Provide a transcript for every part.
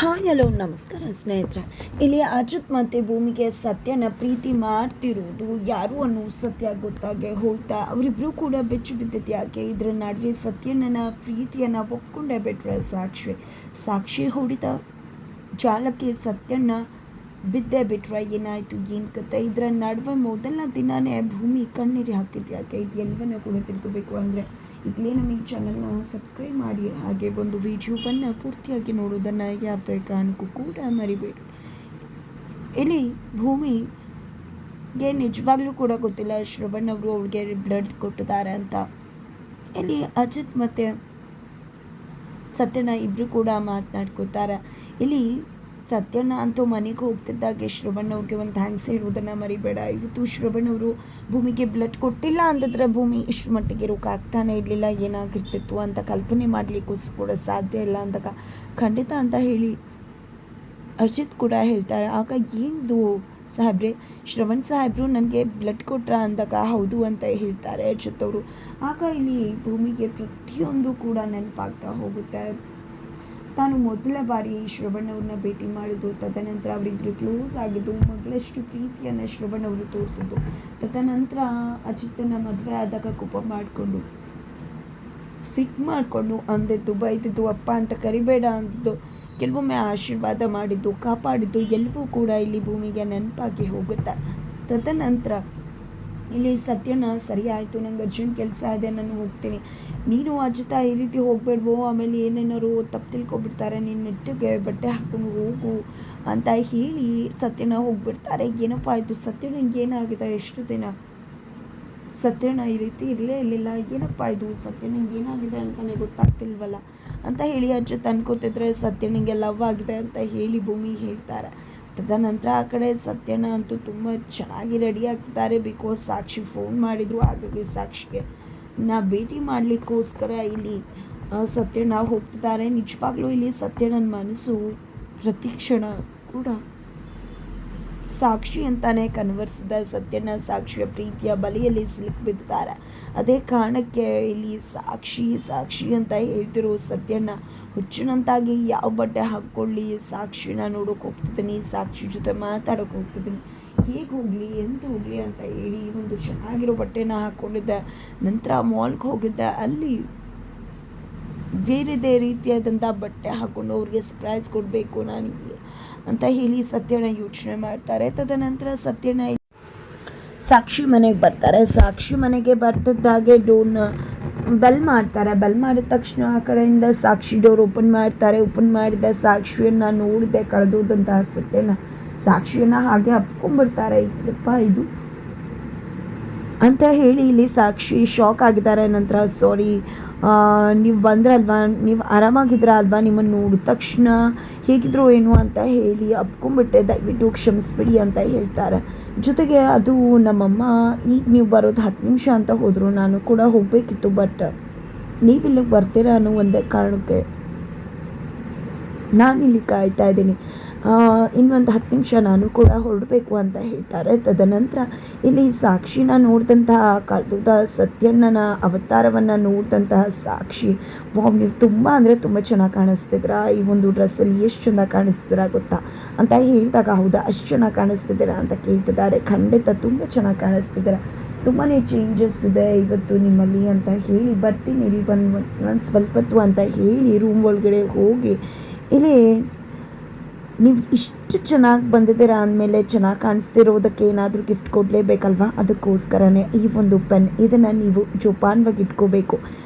Hi hello ನಮಸ್ಕಾರ ಸ್ನೇಹಿತರೆ. ಇಲ್ಲಿ ಅಜಿತ್ ಮತ್ತು ಭೂಮಿಗೆ ಸತ್ಯನ ಪ್ರೀತಿ ಮಾಡ್ತಿರೋದು ಯಾರು ಅನ್ನೋ ಸತ್ಯ ಗೊತ್ತಾಗೆ ಹೋಯ್ತಾ. ಅವರಿಬ್ಬರು ಕೂಡ ಬೆಚ್ಚು ಬಿದ್ದದ್ದು ಯಾಕೆ? ಇದರ ನಡುವೆ ಸತ್ಯನ ಪ್ರೀತಿಯನ್ನು ಒಪ್ಕೊಂಡೇ ಬಿಟ್ರೆ ಸಾಕ್ಷಿ ಹೊಡಿತ ಜಾಲಕ್ಕೆ ಸತ್ಯನ ಬಿದ್ದೇ ಬಿಟ್ರೆ ಏನಾಯಿತು, ಏನು ಕತೆ? ಇದರ ನಡುವೆ ಮೊದಲನೇ ದಿನವೇ ಭೂಮಿ ಕಣ್ಣೀರು ಹಾಕಿದ್ದು ಯಾಕೆ? ಇದು ಎಲ್ಲವನ್ನ ಕೂಡ ತಿಳ್ಕೋಬೇಕು ಅಂದರೆ ಈಗಲೇ ನಮ್ಮ ಈ ಚಾನಲ್ನ ಸಬ್ಸ್ಕ್ರೈಬ್ ಮಾಡಿ, ಹಾಗೆ ಒಂದು ವಿಡಿಯೋವನ್ನು ಪೂರ್ತಿಯಾಗಿ ನೋಡೋದನ್ನು ಯಾವುದೇ ಕಾರಣಕ್ಕೂ ಕೂಡ ಮರಿಬೇಡಿ. ಇಲ್ಲಿ ಭೂಮಿಗೆ ನಿಜವಾಗ್ಲೂ ಕೂಡ ಗೊತ್ತಿಲ್ಲ ಶ್ರವಣ್ ಅವರು ಅವ್ರಿಗೆ ಬ್ಲಡ್ ಕೊಟ್ಟಿದ್ದಾರೆ ಅಂತ. ಇಲ್ಲಿ ಅಜಿತ್ ಮತ್ತು ಸತ್ಯನ ಇಬ್ಬರು ಕೂಡ ಮಾತನಾಡ್ಕೊತಾರೆ. ಇಲ್ಲಿ ಸತ್ಯನ ಅಂತೂ ಮನೆಗೆ ಹೋಗ್ತಿದ್ದಾಗೆ ಶ್ರವಣ್ ಅವ್ರಿಗೆ ಒಂದು ಥ್ಯಾಂಕ್ಸ್ ಹೇಳೋದನ್ನು ಮರಿಬೇಡ. ಇವತ್ತು ಶ್ರವಣ್ ಅವರು ಭೂಮಿಗೆ ಬ್ಲಡ್ ಕೊಟ್ಟಿಲ್ಲ ಅಂತಂದರೆ ಭೂಮಿ ಇಷ್ಟು ಮಟ್ಟಿಗೆ ಆಗ್ತಾನೆ ಇರಲಿಲ್ಲ, ಏನಾಗಿರ್ತಿತ್ತು ಅಂತ ಕಲ್ಪನೆ ಮಾಡಲಿಕ್ಕೂ ಕೂಡ ಸಾಧ್ಯ ಇಲ್ಲ ಅಂದಾಗ ಖಂಡಿತ ಅಂತ ಹೇಳಿ ಅರ್ಜಿತ್ ಕೂಡ ಹೇಳ್ತಾರೆ. ಆಗ ಏನು ಸಾಹೇಬ್ರೆ, ಶ್ರವಣ್ ಸಾಹೇಬ್ರು ನನಗೆ ಬ್ಲಡ್ ಕೊಟ್ರ ಅಂದಾಗ ಹೌದು ಅಂತ ಹೇಳ್ತಾರೆ ಅರ್ಜಿತ್ ಅವರು. ಆಗ ಇಲ್ಲಿ ಭೂಮಿಗೆ ಪ್ರತಿಯೊಂದು ಕೂಡ ನೆನಪಾಗ್ತಾ ಹೋಗುತ್ತೆ. ತಾನು ಮೊದಲ ಬಾರಿ ಶ್ರವಣ್ ಅವ್ರನ್ನ ಭೇಟಿ ಮಾಡಿದ್ದು, ತದನಂತರ ಅವರಿಬ್ಬರು ಕ್ಲೋಸ್ ಆಗಿದ್ದು, ಮಗಳಷ್ಟು ಪ್ರೀತಿಯನ್ನು ಶ್ರವಣ್ ಅವರು ತೋರಿಸಿದ್ದು, ತದನಂತರ ಅಜಿತನ ಮದುವೆ ಆದಾಗ ಕೋಪ ಮಾಡಿಕೊಂಡು ಸಿಟ್ಟು ಮಾಡಿಕೊಂಡು ಅಂದಿದ್ದು, ಬೈದಿದ್ದು, ಅಪ್ಪ ಅಂತ ಕರಿಬೇಡ ಅಂದಿದ್ದು, ಕೆಲವೊಮ್ಮೆ ಆಶೀರ್ವಾದ ಮಾಡಿದ್ದು, ಕಾಪಾಡಿದ್ದು ಎಲ್ಲವೂ ಕೂಡ ಇಲ್ಲಿ ಭೂಮಿಗೆ ನೆನಪಾಗಿ ಹೋಗುತ್ತೆ. ತದನಂತರ ಇಲ್ಲಿ ಸತ್ಯನ ಸರಿ ಆಯಿತು, ನಂಗೆ ಅರ್ಜೆಂಟ್ ಕೆಲಸ ಇದೆ, ನಾನು ಹೋಗ್ತೀನಿ, ನೀನು ಅಜಿತ ಈ ರೀತಿ ಹೋಗ್ಬೇಡ್ವೋ, ಆಮೇಲೆ ಏನೇನಾರು ತಪ್ಪು ತಿಳ್ಕೊಬಿಡ್ತಾರೆ, ನೀನು ನೆಟ್ಟಿಗೆ ಬಟ್ಟೆ ಹಾಕೊಂಡು ಹೋಗು ಅಂತ ಹೇಳಿ ಸತ್ಯನ ಹೋಗ್ಬಿಡ್ತಾರೆ. ಏನಪ್ಪ ಆಯಿತು, ಸತ್ಯನಿಗೆ ಏನಾಗಿದೆ, ಎಷ್ಟು ದಿನ ಸತ್ಯನ ಈ ರೀತಿ ಇರಲೇ ಇರಲಿಲ್ಲ, ಏನಪ್ಪ ಇದು ಸತ್ಯನಿಗೆ ಏನಾಗಿದೆ ಅಂತಲೇ ಗೊತ್ತಾಗ್ತಿಲ್ವಲ್ಲ ಅಂತ ಹೇಳಿ ಅಜಿತ್ ಅನ್ಕೋತಿದ್ರೆ ಸತ್ಯನಿಗೆ ಲವ್ ಆಗಿದೆ ಅಂತ ಹೇಳಿ ಭೂಮಿ ಹೇಳ್ತಾರೆ. ತದನಂತರ ಆ ಕಡೆ ಸತ್ಯನ ಅಂತೂ ತುಂಬ ಚೆನ್ನಾಗಿ ರೆಡಿ ಆಗ್ತಿದ್ದಾರೆ. ಬಿಕಾಸ್ ಸಾಕ್ಷಿ ಫೋನ್ ಮಾಡಿದ್ರು, ಹಾಗಾಗಿ ಸಾಕ್ಷಿಗೆ ಭೇಟಿ ಮಾಡಲಿಕ್ಕೋಸ್ಕರ ಇಲ್ಲಿ ಸತ್ಯನ ಹೋಗ್ತಿದ್ದಾರೆ. ನಿಜವಾಗ್ಲೂ ಇಲ್ಲಿ ಸತ್ಯನ ಮನಸ್ಸು ಪ್ರತಿಕ್ಷಣ ಕೂಡ ಸಾಕ್ಷಿ ಅಂತಾನೆ ಕನ್ವರ್ಸಿದ. ಸತ್ಯನ ಸಾಕ್ಷಿಯ ಪ್ರೀತಿಯ ಬಲೆಯಲ್ಲಿ ಸಿಲುಕಿಬಿದ್ದಾರೆ. ಅದೇ ಕಾರಣಕ್ಕೆ ಇಲ್ಲಿ ಸಾಕ್ಷಿ ಅಂತ ಹೇಳ್ತಿರೋ ಸತ್ಯನ ಹುಚ್ಚಿನಂತಾಗಿ ಯಾವ ಬಟ್ಟೆ ಹಾಕ್ಕೊಳ್ಳಿ, ಸಾಕ್ಷಿನ ನೋಡೋಕೆ ಹೋಗ್ತಿದ್ದೀನಿ, ಸಾಕ್ಷಿ ಜೊತೆ ಮಾತಾಡೋಕೆ ಹೋಗ್ತಿದ್ದೀನಿ, ಹೇಗೆ ಹೋಗಲಿ ಎಂತ ಹೋಗಲಿ ಅಂತ ಹೇಳಿ ಒಂದು ಚೆನ್ನಾಗಿರೋ ಬಟ್ಟೆನ ಹಾಕ್ಕೊಂಡಿದ್ದೆ. ನಂತರ ಮಾಲ್ಗೆ ಹೋಗಿದ್ದೆ, ಅಲ್ಲಿ ಬೇರೆದೇ ರೀತಿಯಾದಂಥ ಬಟ್ಟೆ ಹಾಕ್ಕೊಂಡು ಅವ್ರಿಗೆ ಸರ್ಪ್ರೈಸ್ ಕೊಡಬೇಕು ನನಗೆ ಅಂತ ಹೇಳಿ ಸತ್ಯನ ಯೋಚನೆ ಮಾಡ್ತಾರೆ. ತದನಂತರ ಸತ್ಯನ ಸಾಕ್ಷಿ ಮನೆಗೆ ಬರ್ತಾರೆ. ಸಾಕ್ಷಿ ಮನೆಗೆ ಬರ್ತಿದ್ದಾಗೆ ಬೆಲ್ ಮಾಡ್ತಾರೆ. ಬೆಲ್ ಮಾಡಿದ ತಕ್ಷಣ ಆ ಕಡೆಯಿಂದ ಸಾಕ್ಷಿ ಡೋರ್ ಓಪನ್ ಮಾಡ್ತಾರೆ. ಓಪನ್ ಮಾಡಿದ ಸಾಕ್ಷಿಯನ್ನು ನೋಡಿದೆ ಕಳೆದೋದಂತಹ ಸತ್ಯನ ಸಾಕ್ಷಿಯನ್ನು ಹಾಗೆ ಅಪ್ಕೊಂಡ್ಬಿಡ್ತಾರೆ. ಇದಪ್ಪ ಇದು ಅಂತ ಹೇಳಿ ಇಲ್ಲಿ ಸಾಕ್ಷಿ ಶಾಕ್ ಆಗಿದ್ದಾರೆ. ನಂತರ ಸಾರಿ, ನೀವು ಬಂದ್ರಲ್ವಾ, ನೀವು ಆರಾಮಾಗಿದ್ರ ಅಲ್ವಾ, ನಿಮ್ಮನ್ನು ನೋಡಿದ ತಕ್ಷಣ ಹೇಗಿದ್ರು ಏನು ಅಂತ ಹೇಳಿ ಅಪ್ಕೊಂಡ್ಬಿಟ್ಟೆ, ದಯವಿಟ್ಟು ಕ್ಷಮಿಸ್ಬಿಡಿ ಅಂತ ಹೇಳ್ತಾರೆ. ಜೊತೆಗೆ ಅದು ನಮ್ಮಮ್ಮ ಈಗ ನೀವು ಬರೋದು 10 ನಿಮಿಷ ಅಂತ ಹೋದರು, ನಾನು ಕೂಡ ಹೋಗಬೇಕಿತ್ತು, ಬಟ್ ನೀವು ಇಲ್ಲಿಗೆ ಬರ್ತೀರಾ ಅನ್ನೋ ಒಂದೇ ಕಾರಣಕ್ಕೆ ನಾನಿಲ್ಲಿ ಕಾಯ್ತಾ ಇದ್ದೀನಿ, ಇನ್ನೊಂದು 10 ನಿಮಿಷ ನಾನು ಕೂಡ ಹೊರಡಬೇಕು ಅಂತ ಹೇಳ್ತಾರೆ. ತದನಂತರ ಇಲ್ಲಿ ಸಾಕ್ಷಿನ ನೋಡಿದಂತಹ ಕಳೆದ ಸತ್ಯಣ್ಣನ ಅವತಾರವನ್ನು ನೋಡಿದಂತಹ ಸಾಕ್ಷಿ, ವಾವ್ ನೀವು ತುಂಬ ಅಂದರೆ ತುಂಬ ಚೆನ್ನಾಗಿ ಕಾಣಿಸ್ತಿದ್ದೀರಾ, ಈ ಒಂದು ಡ್ರೆಸ್ಸಲ್ಲಿ ಎಷ್ಟು ಚೆಂದ ಕಾಣಿಸ್ತಿದ್ದೀರಾ ಗೊತ್ತಾ ಅಂತ ಹೇಳಿದಾಗ, ಹೌದಾ ಅಷ್ಟು ಚೆನ್ನಾಗಿ ಕಾಣಿಸ್ತಿದ್ದೀರಾ ಅಂತ ಕೇಳ್ತಿದ್ದಾರೆ. ಖಂಡಿತ ತುಂಬ ಚೆನ್ನಾಗಿ ಕಾಣಿಸ್ತಿದ್ದೀರಾ, ತುಂಬಾ ಚೇಂಜಸ್ ಇದೆ ಇವತ್ತು ನಿಮ್ಮಲ್ಲಿ ಅಂತ ಹೇಳಿ, ಬರ್ತೀನಿ ಇಲ್ಲಿ ಒಂದು ಸ್ವಲ್ಪ ಹೊತ್ತು ಅಂತ ಹೇಳಿ ರೂಮ್ ಒಳಗಡೆ ಹೋಗಿ, ಇಲ್ಲಿ ನೀವು ಇಷ್ಟು ಚೆನ್ನಾಗಿ ಬಂದಿದ್ದೀರಾ ಅಂದಮೇಲೆ ಚೆನ್ನಾಗಿ ಕಾಣಿಸ್ತಿರೋದಕ್ಕೆ ಏನಾದರೂ ಗಿಫ್ಟ್ ಕೊಡಲೇಬೇಕಲ್ವಾ, ಅದಕ್ಕೋಸ್ಕರನೇ ಈ ಒಂದು ಪೆನ್, ಇದನ್ನು ನೀವು ಜೋಪಾನವಾಗಿ ಇಟ್ಕೋಬೇಕು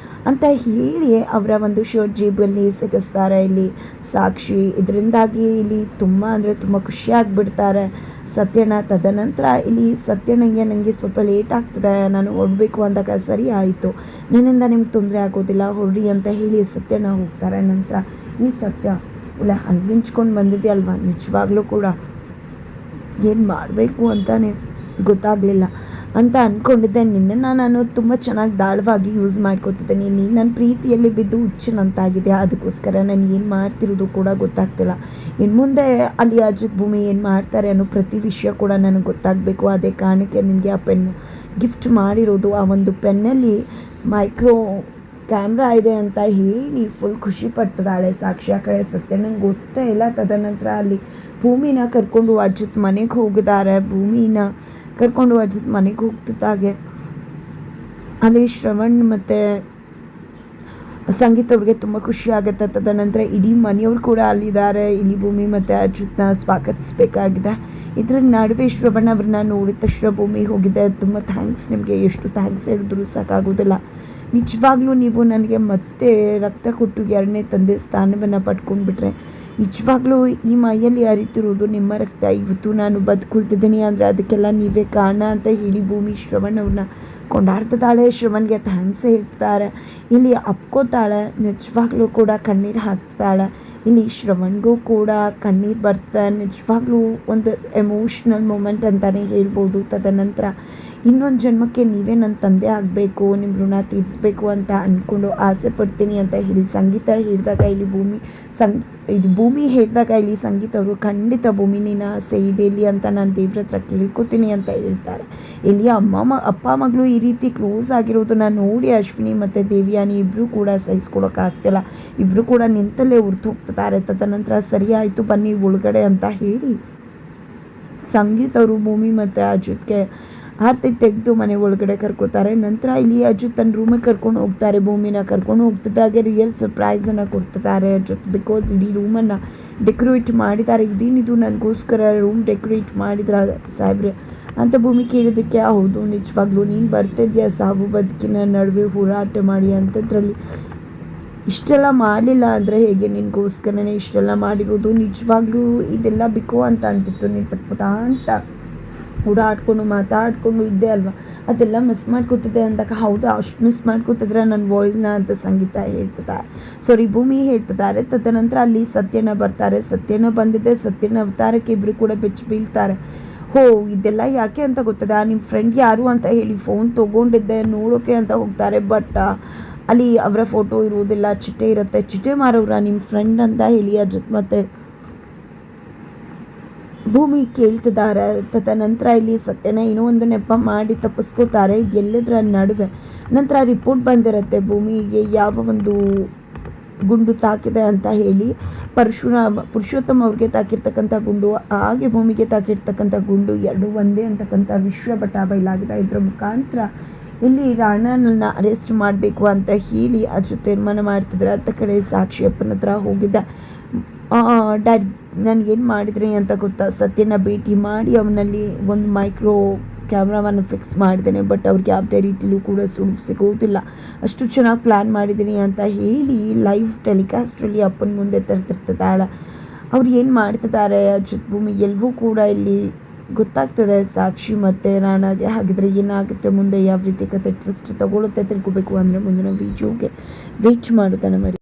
ಅಂತ ಹೇಳಿ ಅವರ ಒಂದು ಶರ್ಟ್ ಜೇಬಲ್ಲಿ ಸಿಗಿಸ್ತಾರೆ ಇಲ್ಲಿ ಸಾಕ್ಷಿ. ಇದರಿಂದಾಗಿ ಇಲ್ಲಿ ತುಂಬ ಅಂದರೆ ತುಂಬ ಖುಷಿಯಾಗಿಬಿಡ್ತಾರೆ ಸತ್ಯನ. ತದನಂತರ ಇಲ್ಲಿ ಸತ್ಯನಿಗೆ ನನಗೆ ಸ್ವಲ್ಪ ಲೇಟ್ ಆಗ್ತದೆ, ನಾನು ಹೊರಡಬೇಕು ಅಂದಾಗ ಸರಿ ಆಯಿತು, ನಿನ್ನಿಂದ ನಿಮ್ಗೆ ತೊಂದರೆ ಆಗೋದಿಲ್ಲ, ಹೊರಡಿ ಅಂತ ಹೇಳಿ ಸತ್ಯನ ಹೋಗ್ತಾರೆ. ನಂತರ ಈ ಸತ್ಯ ಇಲ್ಲ ಹಂಗಿಂಚ್ಕೊಂಡು ಬಂದಿದೆಯಲ್ವ, ನಿಜವಾಗ್ಲೂ ಕೂಡ ಏನು ಮಾಡಬೇಕು ಅಂತಲೇ ಗೊತ್ತಾಗಲಿಲ್ಲ ಅಂತ ಅಂದ್ಕೊಂಡಿದ್ದೆ. ನಿನ್ನನ್ನು ನಾನು ತುಂಬ ಚೆನ್ನಾಗಿ ದಾಳವಾಗಿ ಯೂಸ್ ಮಾಡ್ಕೊತಿದ್ದೀನಿ, ನೀನು ನನ್ನ ಪ್ರೀತಿಯಲ್ಲಿ ಬಿದ್ದು ಹುಚ್ಚಿನಂತಾಗಿದೆ, ಅದಕ್ಕೋಸ್ಕರ ನಾನು ಏನು ಮಾಡ್ತಿರೋದು ಕೂಡ ಗೊತ್ತಾಗ್ತಿಲ್ಲ. ಇನ್ನು ಮುಂದೆ ಅಲ್ಲಿ ಅಜಿತ್ ಭೂಮಿ ಏನು ಮಾಡ್ತಾರೆ ಅನ್ನೋ ಪ್ರತಿ ವಿಷಯ ಕೂಡ ನನಗೆ ಗೊತ್ತಾಗಬೇಕು. ಅದೇ ಕಾರಣಕ್ಕೆ ನಿನಗೆ ಆ ಪೆನ್ ಗಿಫ್ಟ್ ಮಾಡಿರೋದು. ಆ ಒಂದು ಪೆನ್ನಲ್ಲಿ ಮೈಕ್ರೋ ಕ್ಯಾಮ್ರಾ ಇದೆ ಅಂತ ಹೇಳಿ ಫುಲ್ ಖುಷಿ ಪಡ್ತಿದ್ದಾಳೆ ಸಾಕ್ಷಿ. ಆ ಕಡೆ ಸತ್ಯ ನಂಗೆ ಗೊತ್ತೇ ಇಲ್ಲ. ತದನಂತರ ಅಲ್ಲಿ ಭೂಮಿನ ಕರ್ಕೊಂಡು ಅಜ್ಜಿತ್ ಮನೆಗೆ ಹೋಗಿದ್ದಾರೆ. ಭೂಮಿನ ಕರ್ಕೊಂಡು ಅಜ್ಜಿತ್ ಮನೆಗೆ ಹೋಗ್ತಿದ್ದಾಗೆ ಅಲ್ಲಿ ಶ್ರವಣ್ ಮತ್ತು ಸಂಗೀತ ಅವ್ರಿಗೆ ತುಂಬ ಖುಷಿ ಆಗುತ್ತೆ. ತದನಂತರ ಇಡೀ ಮನೆಯವ್ರು ಕೂಡ ಅಲ್ಲಿದ್ದಾರೆ. ಇಲ್ಲಿ ಭೂಮಿ ಮತ್ತು ಅಚ್ಯುತ್ನ ಸ್ವಾಗತಿಸಬೇಕಾಗಿದೆ. ಇದ್ರ ನಡುವೆ ಶ್ರವಣ್ ಅವ್ರನ್ನ ನೋಡಿದ ತಕ್ಷಣ ಭೂಮಿ ಹೋಗಿದೆ, ತುಂಬ ಥ್ಯಾಂಕ್ಸ್, ನಿಮಗೆ ಎಷ್ಟು ಥ್ಯಾಂಕ್ಸ್ ಹೇಳಿದ್ರು ಸಾಕಾಗೋದಿಲ್ಲ. ನಿಜವಾಗ್ಲೂ ನೀವು ನನಗೆ ಮತ್ತೆ ರಕ್ತ ಕೊಟ್ಟು 2ನೇ ತಂದೆ ಸ್ಥಾನವನ್ನು ಪಡ್ಕೊಂಡ್ಬಿಟ್ರೆ ನಿಜವಾಗ್ಲೂ ಈ ಮೈಯಲ್ಲಿ ಹರಿತಿರೋದು ನಿಮ್ಮ ರಕ್ತ. ಇವತ್ತು ನಾನು ಬದುಕುಳ್ತಿದ್ದೀನಿ ಅಂದರೆ ಅದಕ್ಕೆಲ್ಲ ನೀವೇ ಕಾರಣ ಅಂತ ಹೇಳಿ ಭೂಮಿ ಶ್ರವಣ್ ಅವ್ರನ್ನ ಕೊಂಡಾಡ್ತಿದ್ದಾಳೆ. ಶ್ರವಣ್ಗೆ ಥ್ಯಾಂಕ್ಸ್ ಹೇಳ್ತಾರೆ. ಇಲ್ಲಿ ಅಪ್ಕೋತಾಳೆ, ನಿಜವಾಗ್ಲೂ ಕೂಡ ಕಣ್ಣೀರು ಹಾಕ್ತಾಳೆ. ಇಲ್ಲಿ ಶ್ರವಣ್ಗೂ ಕೂಡ ಕಣ್ಣೀರು ಬರ್ತಾ ನಿಜವಾಗ್ಲೂ ಒಂದು ಎಮೋಷ್ನಲ್ ಮೂಮೆಂಟ್ ಅಂತಲೇ ಹೇಳ್ಬೋದು. ತದನಂತರ ಇನ್ನೊಂದು ಜನ್ಮಕ್ಕೆ ನೀವೇ ನನ್ನ ತಂದೆ ಆಗಬೇಕು, ನಿಮ್ಮ ಋಣ ತೀರಿಸ್ಬೇಕು ಅಂತ ಅಂದ್ಕೊಂಡು ಆಸೆ ಪಡ್ತೀನಿ ಅಂತ ಹೇಳಿ ಸಂಗೀತ ಹೇಳಿದಾಗ ಇಲ್ಲಿ ಭೂಮಿ ಹೇಳಿದಾಗ ಇಲ್ಲಿ ಸಂಗೀತ ಅವರು ಖಂಡಿತ ಭೂಮಿ ನಿನ್ನ ಆಸೆ ಈಡೇರಲಿ ಅಂತ ನಾನು ದೇವ್ರ ಹತ್ರ ಕೇಳ್ಕೊತೀನಿ ಅಂತ ಹೇಳ್ತಾರೆ. ಇಲ್ಲಿ ಅಪ್ಪ ಮಗಳು ಈ ರೀತಿ ಕ್ಲೋಸ್ ಆಗಿರೋದನ್ನ ನೋಡಿ ಅಶ್ವಿನಿ ಮತ್ತು ದೇವಿಯಾನಿ ಇಬ್ಬರು ಕೂಡ ಸಹಿಸ್ಕೊಳಕ್ಕಾಗ್ತಿಲ್ಲ. ಇಬ್ಬರು ಕೂಡ ನಿಂತಲ್ಲೇ ಉರ್ತು ಹೋಗ್ತಿದ್ದಾರೆ. ತದನಂತರ ಸರಿ ಆಯಿತು ಬನ್ನಿ ಒಳಗಡೆ ಅಂತ ಹೇಳಿ ಸಂಗೀತ ಅವರು ಭೂಮಿ ಮತ್ತು ಅಜ್ಜಿತ್ಗೆ ಆರತಿ ತೆಗೆದು ಮನೆ ಒಳಗಡೆ ಕರ್ಕೋತಾರೆ. ನಂತರ ಇಲ್ಲಿ ಅಜ್ಜಿತ್ ತನ್ನ ರೂಮಿಗೆ ಕರ್ಕೊಂಡು ಹೋಗ್ತಾರೆ. ಭೂಮಿನ ಕರ್ಕೊಂಡು ಹೋಗ್ತಿದ್ದಾಗೆ ರಿಯಲ್ ಸರ್ಪ್ರೈಸನ್ನು ಕೊಡ್ತಿದ್ದಾರೆ ಅಜ್ಜಿತ್. ಬಿಕಾಸ್ ಇಡೀ ರೂಮನ್ನು ಡೆಕೋರೇಟ್ ಮಾಡಿದ್ದಾರೆ. ಇದೇನಿದು ನನಗೋಸ್ಕರ ರೂಮ್ ಡೆಕೋರೇಟ್ ಮಾಡಿದ್ರ ಸಾಹೇಬ್ರೆ ಅಂತ ಭೂಮಿ ಕೇಳಿದ್ದಕ್ಕೆ ಹೌದು ನಿಜವಾಗ್ಲೂ ನೀನು ಬರ್ತಿದ್ಯಾ ಸಾವು ಬದುಕಿನ ನಡುವೆ ಹೋರಾಟ ಮಾಡಿ ಅಂಥದ್ರಲ್ಲಿ ಇಷ್ಟೆಲ್ಲ ಮಾಡಲಿಲ್ಲ ಅಂದರೆ ಹೇಗೆ, ನಿನಗೋಸ್ಕರನೇ ಇಷ್ಟೆಲ್ಲ ಮಾಡಿರೋದು, ನಿಜವಾಗ್ಲೂ ಇದೆಲ್ಲ ಬೇಕು ಅಂತ ಅಂತಿತ್ತು. ನೀನು ಪಟ್ಪಟ ಅಂತ ಓಡಾಡ್ಕೊಂಡು ಮಾತಾಡಿಕೊಂಡು ಇದ್ದೆ ಅಲ್ವಾ, ಅದೆಲ್ಲ ಮಿಸ್ ಮಾಡ್ಕೊತಿದ್ದೆ ಅಂದಾಗ ಹೌದಾ ಅಷ್ಟು ಮಿಸ್ ಮಾಡ್ಕೊತಿದ್ರೆ ನನ್ನ ವಾಯ್ಸ್ನ ಅಂತ ಸಂಗೀತ ಹೇಳ್ತಿದ್ದಾರೆ, ಭೂಮಿ ಹೇಳ್ತಿದ್ದಾರೆ. ತದನಂತರ ಅಲ್ಲಿ ಸತ್ಯನ ಬರ್ತಾರೆ. ಸತ್ಯನ ಬಂದಿದ್ದೆ, ಸತ್ಯನ ಅವತಾರಕ್ಕೆ ಇಬ್ಬರು ಕೂಡ ಬೆಚ್ಚಿ ಬೀಳ್ತಾರೆ. ಇದೆಲ್ಲ ಯಾಕೆ ಅಂತ ಗೊತ್ತದ, ನಿಮ್ಮ ಫ್ರೆಂಡ್ ಯಾರು ಅಂತ ಹೇಳಿ ಫೋನ್ ತೊಗೊಂಡಿದ್ದೆ ನೋಡೋಕೆ ಅಂತ ಹೋಗ್ತಾರೆ. ಬಟ್ ಅಲ್ಲಿ ಅವರ ಫೋಟೋ ಇರುವುದಿಲ್ಲ, ಚಿಟ್ಟೆ ಇರುತ್ತೆ. ಚಿಟ್ಟೆ ಮಾರೋರ ನಿಮ್ಮ ಫ್ರೆಂಡ್ ಅಂತ ಹೇಳಿ ಅಜ್ಜಿತ್ ಮತ್ತು ಭೂಮಿ ಕೇಳ್ತಿದ್ದಾರೆ. ತದನಂತರ ಇಲ್ಲಿ ಸತ್ಯನ ಏನೋ ಒಂದು ನೆಪ ಮಾಡಿ ತಪ್ಪಿಸ್ಕೋತಾರೆ ಎಲ್ಲದರ ನಡುವೆ. ನಂತರ ರಿಪೋರ್ಟ್ ಬಂದಿರುತ್ತೆ ಯಾವ ಒಂದು ಗುಂಡು ತಾಕಿದೆ ಅಂತ ಹೇಳಿ. ಪುರುಷೋತ್ತಮ ಅವ್ರಿಗೆ ತಾಕಿರ್ತಕ್ಕಂಥ ಗುಂಡು ಹಾಗೆ ಭೂಮಿಗೆ ತಾಕಿರ್ತಕ್ಕಂಥ ಗುಂಡು ಎರಡು ಒಂದೇ ಅಂತಕ್ಕಂಥ ವಿಶ್ವ ಬಟ ಬಯಲಾಗಿದೆ. ಇದರ ಮುಖಾಂತರ ಇಲ್ಲಿ ರಾಣನನ್ನ ಅರೆಸ್ಟ್ ಮಾಡಬೇಕು ಅಂತ ಹೇಳಿ ಅಜ್ಜು ತೀರ್ಮಾನ ಮಾಡ್ತಿದ್ರೆ. ಅತ್ತ ಕಡೆ ಸಾಕ್ಷಿ ಅಪ್ಪನ ಹತ್ರ ಹೋಗಿದ್ದ. ಡ್ಯಾಡ್ ನಾನು ಏನು ಮಾಡಿದ್ರಿ ಅಂತ ಗೊತ್ತಾ, ಸತ್ಯನ ಭೇಟಿ ಮಾಡಿ ಅವನಲ್ಲಿ ಒಂದು ಮೈಕ್ರೋ ಕ್ಯಾಮ್ರಾವನ್ನು ಫಿಕ್ಸ್ ಮಾಡಿದ್ದೇನೆ. ಬಟ್ ಅವ್ರಿಗೆ ಯಾವುದೇ ರೀತಿಲೂ ಕೂಡ ಸುಳಿವು ಸಿಗೋದಿಲ್ಲ, ಅಷ್ಟು ಚೆನ್ನಾಗಿ ಪ್ಲ್ಯಾನ್ ಮಾಡಿದ್ದೀನಿ ಅಂತ ಹೇಳಿ ಲೈವ್ ಟೆಲಿಕಾಸ್ಟ್ರಲ್ಲಿ ಅಪ್ಪನ ಮುಂದೆ ತರ್ತಿರ್ತಿದ್ದಾಳೆ. ಅವ್ರು ಏನು ಮಾಡ್ತಿದ್ದಾರೆ ಅಜ್ಜಿತ್ ಭೂಮಿ ಎಲ್ಲವೂ ಕೂಡ ಇಲ್ಲಿ ಗೊತ್ತಾಗ್ತದೆ ಸಾಕ್ಷಿ ಮತ್ತು ರಾಣಾಗೆ. ಹಾಗಿದ್ರೆ ಏನಾಗುತ್ತೆ ಮುಂದೆ, ಯಾವ ರೀತಿ ಕತೆ ಟ್ವಿಸ್ಟ್ ತಗೊಳುತ್ತೆ ತಿಳ್ಕೊಬೇಕು ಅಂದರೆ ಮುಂದಿನ ವಿಡಿಯೋಗೆ ವೇಟ್ ಮಾಡುತ್ತಾನೆ ಮರಿ.